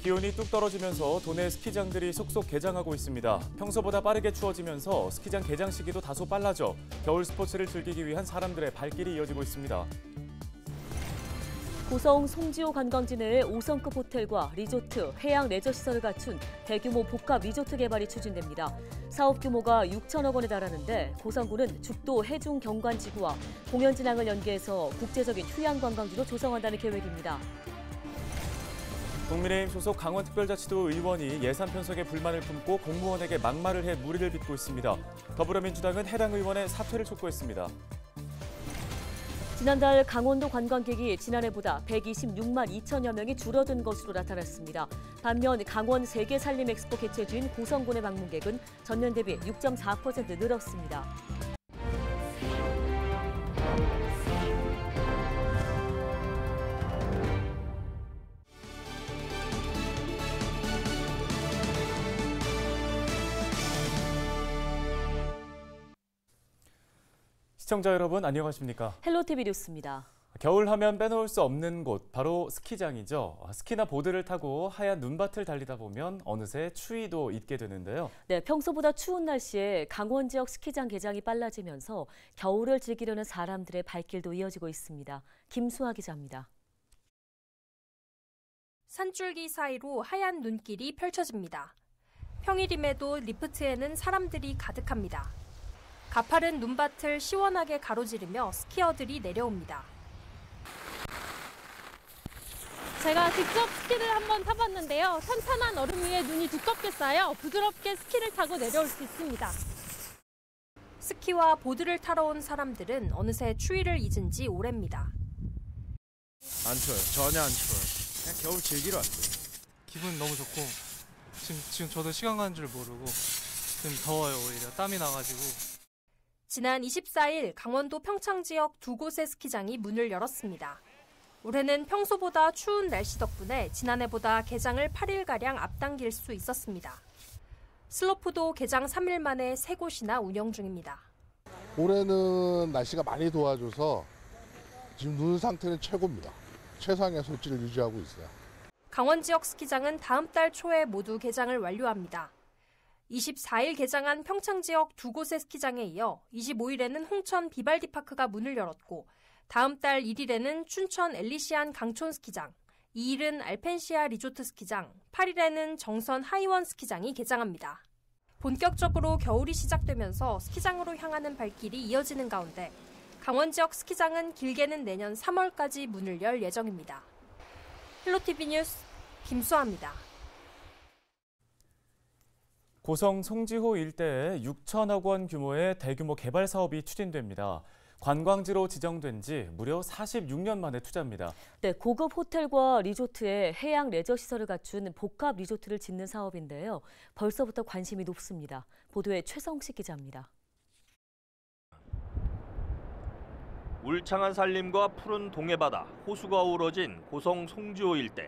기온이 뚝 떨어지면서 도내 스키장들이 속속 개장하고 있습니다. 평소보다 빠르게 추워지면서 스키장 개장 시기도 다소 빨라져 겨울 스포츠를 즐기기 위한 사람들의 발길이 이어지고 있습니다. 고성 송지호 관광지 내에 5성급 호텔과 리조트, 해양 레저시설을 갖춘 대규모 복합 리조트 개발이 추진됩니다. 사업 규모가 6천억 원에 달하는데 고성군은 죽도 해중 경관지구와 공연진항을 연계해서 국제적인 휴양 관광지로 조성한다는 계획입니다. 국민의힘 소속 강원특별자치도 의원이 예산 편성에 불만을 품고 공무원에게 막말을 해 물의를 빚고 있습니다. 더불어민주당은 해당 의원의 사퇴를 촉구했습니다. 지난달 강원도 관광객이 지난해보다 126만 2천여 명이 줄어든 것으로 나타났습니다. 반면 강원 세계산림엑스포 개최 주인 고성군의 방문객은 전년 대비 6.4% 늘었습니다. 시청자 여러분 안녕하십니까? 헬로티비 뉴스입니다. 겨울 하면 빼놓을 수 없는 곳 바로 스키장이죠. 스키나 보드를 타고 하얀 눈밭을 달리다 보면 어느새 추위도 잊게 되는데요. 네, 평소보다 추운 날씨에 강원 지역 스키장 개장이 빨라지면서 겨울을 즐기려는 사람들의 발길도 이어지고 있습니다. 김수아 기자입니다. 산줄기 사이로 하얀 눈길이 펼쳐집니다. 평일임에도 리프트에는 사람들이 가득합니다. 가파른 눈밭을 시원하게 가로지르며 스키어들이 내려옵니다. 제가 직접 스키를 한번 타봤는데요. 탄탄한 얼음 위에 눈이 두껍게 쌓여 부드럽게 스키를 타고 내려올 수 있습니다. 스키와 보드를 타러 온 사람들은 어느새 추위를 잊은 지 오래입니다. 안 추워요. 전혀 안 추워요. 그냥 겨울 즐기러 왔어요. 기분 너무 좋고 지금 저도 시간 가는 줄 모르고 지금 더워요. 오히려 땀이 나가지고. 지난 24일 강원도 평창 지역 두 곳의 스키장이 문을 열었습니다. 올해는 평소보다 추운 날씨 덕분에 지난해보다 개장을 8일가량 앞당길 수 있었습니다. 슬로프도 개장 3일 만에 3곳이나 운영 중입니다. 올해는 날씨가 많이 도와줘서 지금 눈 상태는 최고입니다. 최상의 수치를 유지하고 있어요. 강원 지역 스키장은 다음 달 초에 모두 개장을 완료합니다. 24일 개장한 평창 지역 두 곳의 스키장에 이어 25일에는 홍천 비발디파크가 문을 열었고 다음 달 1일에는 춘천 엘리시안 강촌 스키장, 2일은 알펜시아 리조트 스키장, 8일에는 정선 하이원 스키장이 개장합니다. 본격적으로 겨울이 시작되면서 스키장으로 향하는 발길이 이어지는 가운데 강원 지역 스키장은 길게는 내년 3월까지 문을 열 예정입니다. 헬로티비 뉴스 김수아입니다. 고성 송지호 일대에 6천억 원 규모의 대규모 개발 사업이 추진됩니다. 관광지로 지정된 지 무려 46년 만의 투자입니다. 네, 고급 호텔과 리조트에 해양 레저 시설을 갖춘 복합 리조트를 짓는 사업인데요. 벌써부터 관심이 높습니다. 보도에 최성식 기자입니다. 울창한 산림과 푸른 동해바다, 호수가 어우러진 고성 송지호 일대.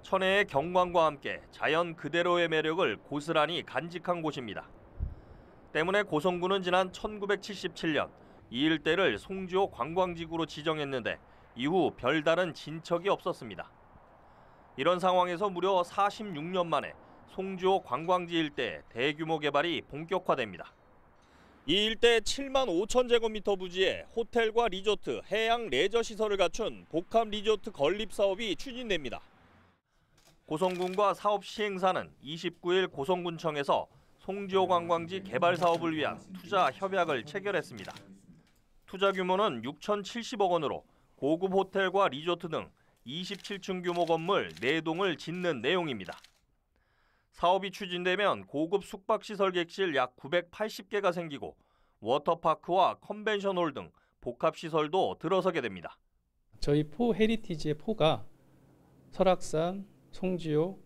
천혜의 경관과 함께 자연 그대로의 매력을 고스란히 간직한 곳입니다. 때문에 고성군은 지난 1977년 이 일대를 송지호 관광지구로 지정했는데 이후 별다른 진척이 없었습니다. 이런 상황에서 무려 46년 만에 송지호 관광지 일대 대규모 개발이 본격화됩니다. 이 일대 7만 5천 제곱미터 부지에 호텔과 리조트, 해양 레저 시설을 갖춘 복합 리조트 건립 사업이 추진됩니다. 고성군과 사업 시행사는 29일 고성군청에서 송지호 관광지 개발 사업을 위한 투자 협약을 체결했습니다. 투자 규모는 6,070억 원으로 고급 호텔과 리조트 등 27층 규모 건물 4동을 짓는 내용입니다. 사업이 추진되면 고급 숙박시설 객실 약 980개가 생기고 워터파크와 컨벤션홀 등 복합시설도 들어서게 됩니다. 저희 포 헤리티지의 포가 설악산, 송지호,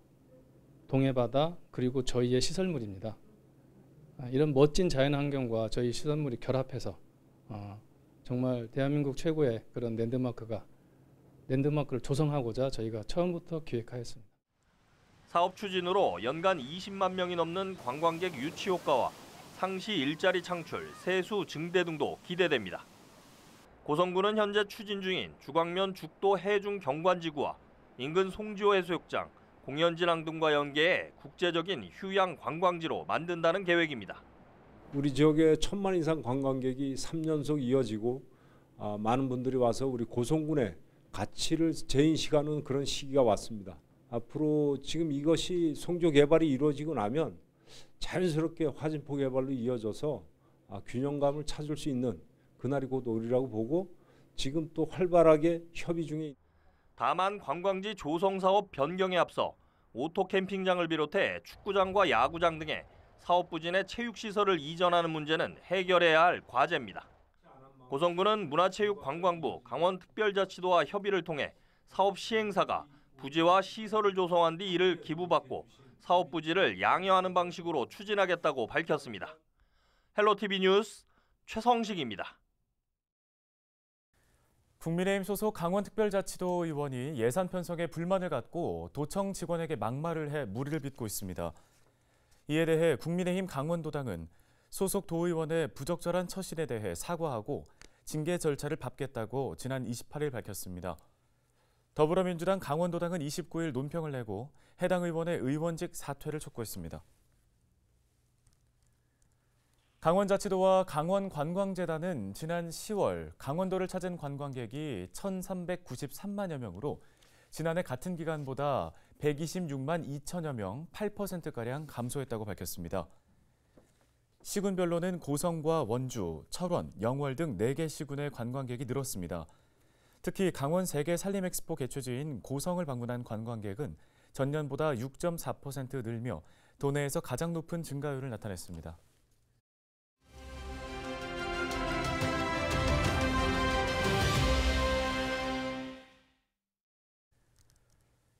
동해바다 그리고 저희의 시설물입니다. 이런 멋진 자연환경과 저희 시설물이 결합해서 정말 대한민국 최고의 그런 랜드마크를 조성하고자 저희가 처음부터 기획하였습니다. 사업 추진으로 연간 20만 명이 넘는 관광객 유치 효과와 상시 일자리 창출, 세수 증대 등도 기대됩니다. 고성군은 현재 추진 중인 주광면 죽도 해중 경관지구와 인근 송지호 해수욕장, 공연진앙 등과 연계해 국제적인 휴양 관광지로 만든다는 계획입니다. 우리 지역에 1,000만 이상 관광객이 3년속 이어지고 많은 분들이 와서 우리 고성군의 가치를 재인식하는 그런 시기가 왔습니다. 앞으로 지금 이것이 송지호 개발이 이루어지고 나면 자연스럽게 화진포 개발로 이어져서 균형감을 찾을 수 있는 그날이 곧 오리라고 보고 지금 또 활발하게 협의 중에 있습니다. 다만 관광지 조성 사업 변경에 앞서 오토 캠핑장을 비롯해 축구장과 야구장 등의 사업 부진의 체육시설을 이전하는 문제는 해결해야 할 과제입니다. 고성군은 문화체육관광부, 강원특별자치도와 협의를 통해 사업 시행사가 부지와 시설을 조성한 뒤 이를 기부받고 사업 부지를 양여하는 방식으로 추진하겠다고 밝혔습니다. 헬로티비 뉴스 최성식입니다. 국민의힘 소속 강원특별자치도 의원이 예산 편성에 불만을 갖고 도청 직원에게 막말을 해 물의를 빚고 있습니다. 이에 대해 국민의힘 강원도당은 소속 도의원의 부적절한 처신에 대해 사과하고 징계 절차를 밟겠다고 지난 28일 밝혔습니다. 더불어민주당 강원도당은 29일 논평을 내고 해당 의원의 의원직 사퇴를 촉구했습니다. 강원자치도와 강원관광재단은 지난 10월 강원도를 찾은 관광객이 1,393만여 명으로 지난해 같은 기간보다 126만 2천여 명, 8%가량 감소했다고 밝혔습니다. 시군별로는 고성과 원주, 철원, 영월 등 4개 시군의 관광객이 늘었습니다. 특히 강원 세계 산림엑스포 개최지인 고성을 방문한 관광객은 전년보다 6.4% 늘며 도내에서 가장 높은 증가율을 나타냈습니다.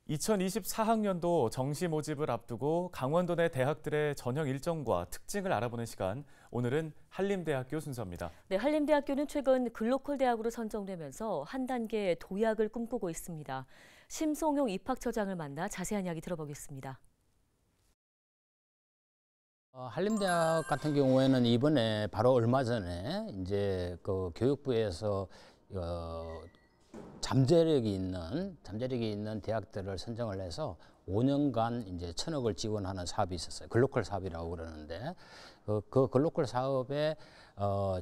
(2024학년도) 정시 모집을 앞두고 강원도 내 대학들의 전형 일정과 특징을 알아보는 시간, 오늘은 한림대학교 순서입니다. 네, 한림대학교는 최근 글로컬 대학으로 선정되면서 한 단계 도약을 꿈꾸고 있습니다. 심송용 입학처장을 만나 자세한 이야기 들어보겠습니다. 한림대학 같은 경우에는 이번에 바로 얼마 전에 이제 그 교육부에서 잠재력이 있는 대학들을 선정을 해서 5년간 이제 1,000억을 지원하는 사업이 있었어요. 글로컬 사업이라고 그러는데 그 글로컬 사업에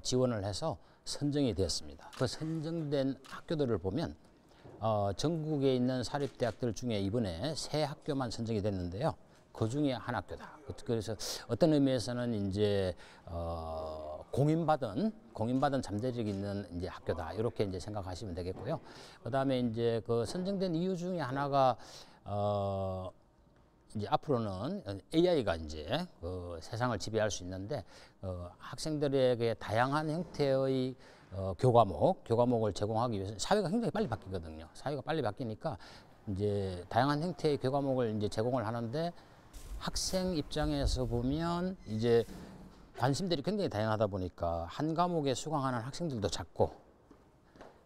지원을 해서 선정이 되었습니다. 그 선정된 학교들을 보면 전국에 있는 사립대학들 중에 이번에 3학교만 선정이 됐는데요. 그 중에 한 학교다. 그래서 어떤 의미에서는 이제 공인받은 잠재력이 있는 이제 학교다. 이렇게 이제 생각하시면 되겠고요. 그다음에 이제 그 선정된 이유 중에 하나가 이제 앞으로는 AI가 이제 그 세상을 지배할 수 있는데 학생들에게 다양한 형태의 교과목을 제공하기 위해서 사회가 굉장히 빨리 바뀌거든요. 사회가 빨리 바뀌니까 이제 다양한 형태의 교과목을 이제 제공을 하는데 학생 입장에서 보면 이제 관심들이 굉장히 다양하다 보니까 한 과목에 수강하는 학생들도 작고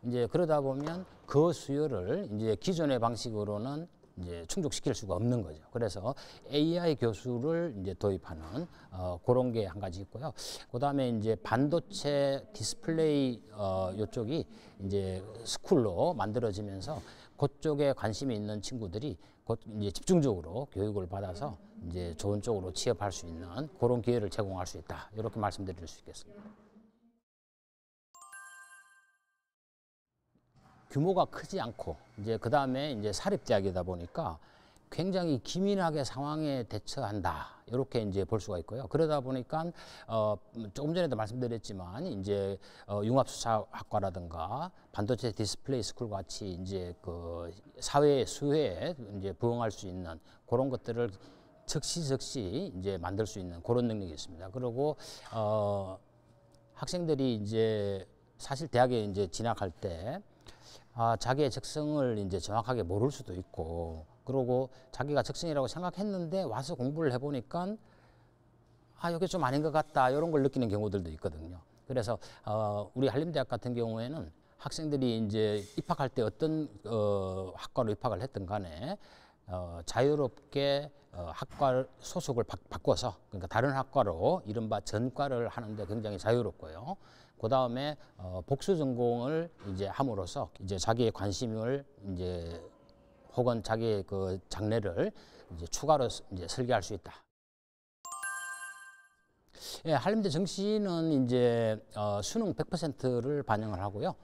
이제 그러다 보면 그 수요를 이제 기존의 방식으로는 이제 충족시킬 수가 없는 거죠. 그래서 AI 교수를 이제 도입하는 그런 게 한 가지 있고요. 그다음에 이제 반도체 디스플레이 요쪽이 이제 스쿨로 만들어지면서 그쪽에 관심이 있는 친구들이 곧 이제 집중적으로 교육을 받아서 이제 좋은 쪽으로 취업할 수 있는 그런 기회를 제공할 수 있다. 이렇게 말씀드릴 수 있겠습니다. 규모가 크지 않고 이제 그다음에 이제 사립대학이다 보니까 굉장히 기민하게 상황에 대처한다. 이렇게 이제 볼 수가 있고요. 그러다 보니까 조금 전에도 말씀드렸지만 이제 융합수사학과라든가 반도체 디스플레이 스쿨 같이 이제 그 사회의 수혜에 이제 부응할 수 있는 그런 것들을 즉시 이제 만들 수 있는 그런 능력이 있습니다. 그리고 학생들이 이제 사실 대학에 이제 진학할 때 자기의 적성을 이제 정확하게 모를 수도 있고, 그리고 자기가 적성이라고 생각했는데 와서 공부를 해보니까 이게 좀 아닌 것 같다 이런 걸 느끼는 경우들도 있거든요. 그래서 우리 한림대학 같은 경우에는 학생들이 이제 입학할 때 어떤 학과로 입학을 했든 간에 자유롭게 학과 소속을 바꿔서, 그러니까 다른 학과로 이른바 전과를 하는데 굉장히 자유롭고요. 그 다음에 복수 전공을 이제 함으로써 이제 자기의 관심을 이제 혹은 자기의 그 장래를 이제 추가로 이제 설계할 수 있다. 예, 한림대 정시는 이제 수능 100%를 반영을 하고요.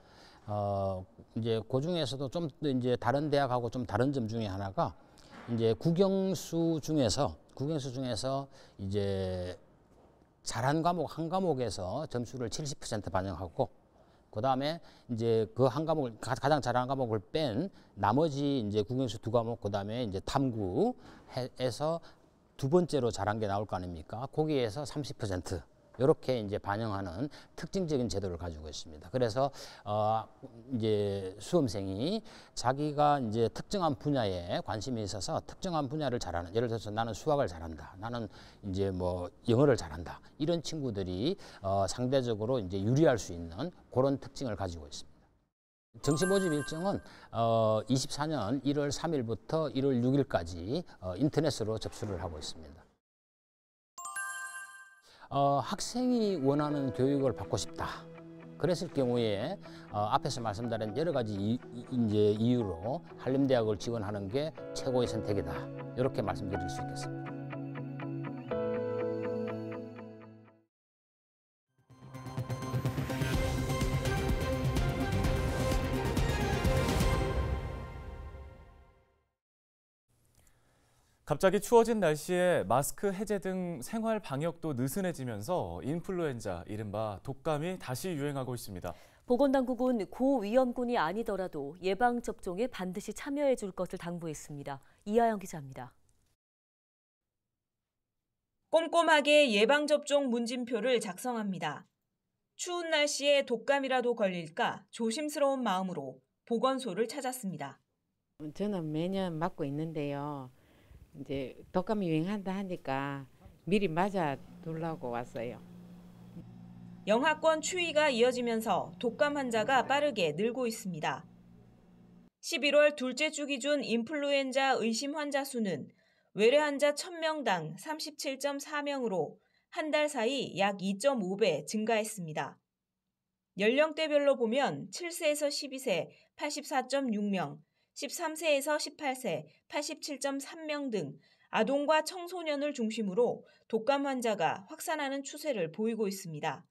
이제 그 중에서도 좀 이제 다른 대학하고 좀 다른 점 중에 하나가 이제 국영수 중에서 이제 잘한 과목 한 과목에서 점수를 70% 반영하고, 그 다음에 이제 그 한 과목을 가장 잘한 과목을 뺀 나머지 이제 국영수 2과목, 그 다음에 이제 탐구에서 두 번째로 잘한 게 나올 거 아닙니까? 거기에서 30% 이렇게 이제 반영하는 특징적인 제도를 가지고 있습니다. 그래서 이제 수험생이 자기가 이제 특정한 분야에 관심이 있어서 특정한 분야를 잘하는, 예를 들어서 나는 수학을 잘한다, 나는 이제 뭐 영어를 잘한다, 이런 친구들이 상대적으로 이제 유리할 수 있는 그런 특징을 가지고 있습니다. 정시 모집 일정은 24년 1월 3일부터 1월 6일까지 인터넷으로 접수를 하고 있습니다. 학생이 원하는 교육을 받고 싶다. 그랬을 경우에 앞에서 말씀드린 여러 가지 이제 이유로 한림대학을 지원하는 게 최고의 선택이다. 이렇게 말씀드릴 수 있겠습니다. 갑자기 추워진 날씨에 마스크 해제 등 생활 방역도 느슨해지면서 인플루엔자, 이른바 독감이 다시 유행하고 있습니다. 보건당국은 고위험군이 아니더라도 예방접종에 반드시 참여해 줄 것을 당부했습니다. 이하영 기자입니다. 꼼꼼하게 예방접종 문진표를 작성합니다. 추운 날씨에 독감이라도 걸릴까 조심스러운 마음으로 보건소를 찾았습니다. 저는 매년 맞고 있는데요. 이제 독감이 유행한다 하니까 미리 맞아 두려고 왔어요. 영하권 추위가 이어지면서 독감 환자가 빠르게 늘고 있습니다. 11월 둘째 주 기준 인플루엔자 의심 환자 수는 외래 환자 1000명당 37.4명으로 한 달 사이 약 2.5배 증가했습니다. 연령대별로 보면 7세에서 12세 84.6명, 13세에서 18세 87.3명 등 아동과 청소년을 중심으로 독감 환자가 확산하는 추세를 보이고 있습니다.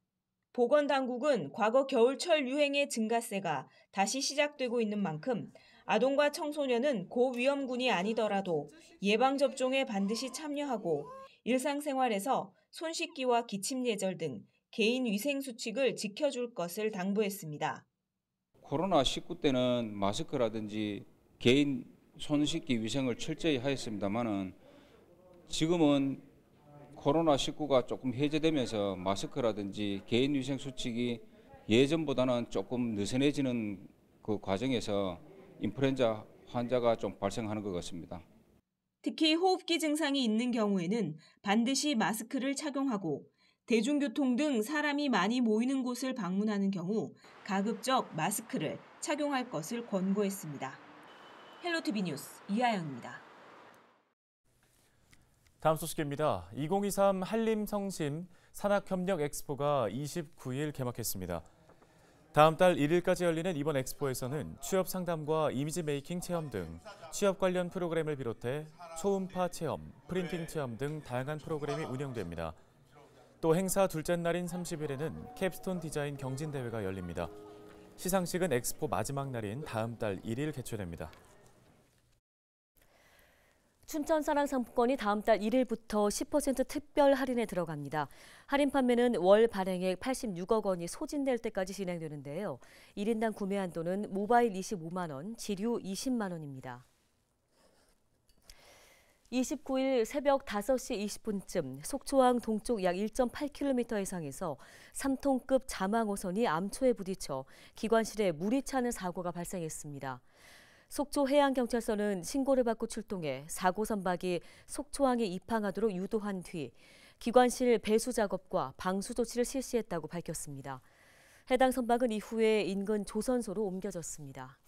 보건당국은 과거 겨울철 유행의 증가세가 다시 시작되고 있는 만큼 아동과 청소년은 고위험군이 아니더라도 예방접종에 반드시 참여하고 일상생활에서 손 씻기와 기침 예절 등 개인 위생 수칙을 지켜줄 것을 당부했습니다. 코로나19 때는 마스크라든지 개인 손 씻기 위생을 철저히 하였습니다만은 지금은 코로나19가 조금 해제되면서 마스크라든지 개인 위생 수칙이 예전보다는 조금 느슨해지는 그 과정에서 인플루엔자 환자가 좀 발생하는 것 같습니다. 특히 호흡기 증상이 있는 경우에는 반드시 마스크를 착용하고 대중교통 등 사람이 많이 모이는 곳을 방문하는 경우 가급적 마스크를 착용할 것을 권고했습니다. 헬로티비 뉴스 이하영입니다. 다음 소식입니다. 2023 한림성심 산학협력 엑스포가 29일 개막했습니다. 다음 달 1일까지 열리는 이번 엑스포에서는 취업 상담과 이미지 메이킹 체험 등 취업 관련 프로그램을 비롯해 초음파 체험, 프린팅 체험 등 다양한 프로그램이 운영됩니다. 또 행사 둘째 날인 30일에는 캡스톤 디자인 경진대회가 열립니다. 시상식은 엑스포 마지막 날인 다음 달 1일 개최됩니다. 춘천사랑상품권이 다음 달 1일부터 10% 특별 할인에 들어갑니다. 할인 판매는 월 발행액 86억 원이 소진될 때까지 진행되는데요. 1인당 구매 한도는 모바일 25만 원, 지류 20만 원입니다. 29일 새벽 5시 20분쯤 속초항 동쪽 약 1.8km 해상에서 3톤급 자망호선이 암초에 부딪혀 기관실에 물이 차는 사고가 발생했습니다. 속초해양경찰서는 신고를 받고 출동해 사고 선박이 속초항에 입항하도록 유도한 뒤 기관실 배수 작업과 방수 조치를 실시했다고 밝혔습니다. 해당 선박은 이후에 인근 조선소로 옮겨졌습니다.